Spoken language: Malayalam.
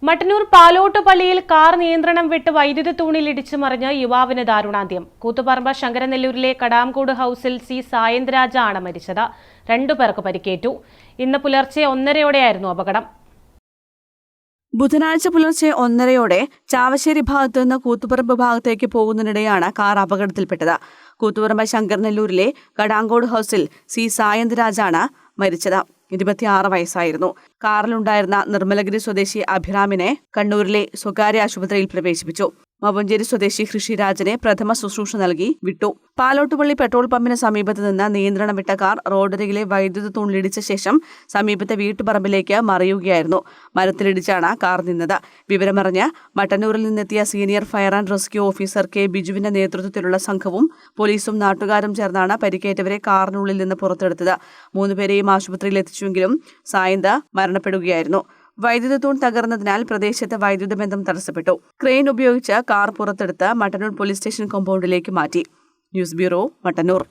മട്ടന്നൂർ പാലോട്ടുപള്ളിയിൽ കാർ നിയന്ത്രണം വിട്ട് വൈദ്യുത തൂണിൽ ഇടിച്ചു മറിഞ്ഞ് യുവാവിന് ദാരുണാന്ത്യം. കൂത്തുപറമ്പ് ശങ്കരനെല്ലൂരിലെ കടാംകൂട് ഹൌസിൽ സി സായന്തരാജാണ് മരിച്ചത്. 2 പേർക്ക് പരിക്കേറ്റു. ഇന്ന് പുലർച്ചെ 1:30 അപകടം. ബുധനാഴ്ച പുലർച്ചെ 1:30 ചാവശ്ശേരി ഭാഗത്തു നിന്ന് കൂത്തുപറമ്പ് ഭാഗത്തേക്ക് പോകുന്നതിനിടെയാണ് കാർ അപകടത്തിൽപ്പെട്ടത്. കൂത്തുപറമ്പ് ശങ്കരനെല്ലൂരിലെ കടാംകൂട് ഹൌസിൽ സി സായന്തരാജാണ് മരിച്ചത്. 26 വയസ്സായിരുന്നു. കാറിലുണ്ടായിരുന്ന നിർമ്മലഗിരി സ്വദേശി അഭിറാമിനെ കണ്ണൂരിലെ സ്വകാര്യ ആശുപത്രിയിൽ പ്രവേശിപ്പിച്ചു. മവഞ്ചേരി സ്വദേശി ഋഷിരാജിനെ പ്രഥമ ശുശ്രൂഷ നൽകി വിട്ടു. പാലോട്ടുപള്ളി പെട്രോൾ പമ്പിന് സമീപത്ത് നിന്ന് നിയന്ത്രണം വിട്ട കാർ റോഡരികിലെ വൈദ്യുത തൂണിലിടിച്ച ശേഷം സമീപത്തെ വീട്ടുപറമ്പിലേക്ക് മറിയുകയായിരുന്നു. മരത്തിലിടിച്ചാണ് കാർ നിന്നത്. വിവരമറിഞ്ഞ് മട്ടന്നൂരിൽ നിന്നെത്തിയ senior fire and rescue officer K ബിജുവിന്റെ നേതൃത്വത്തിലുള്ള സംഘവും പോലീസും നാട്ടുകാരും ചേർന്നാണ് പരിക്കേറ്റവരെ കാറിനുള്ളിൽ നിന്ന് പുറത്തെടുത്തത്. 3 പേരെയും ആശുപത്രിയിൽ എത്തിച്ചെങ്കിലും സായന്ത മരണപ്പെടുകയായിരുന്നു. വൈദ്യുത തൂൺ തകർന്നതിനാൽ പ്രദേശത്ത് വൈദ്യുത ബന്ധം തടസ്സപ്പെട്ടു. ക്രെയിൻ ഉപയോഗിച്ച് കാർ പുറത്തെടുത്ത് മട്ടന്നൂർ പോലീസ് സ്റ്റേഷൻ കോമ്പൗണ്ടിലേക്ക് മാറ്റി. News bureau, Mattannur.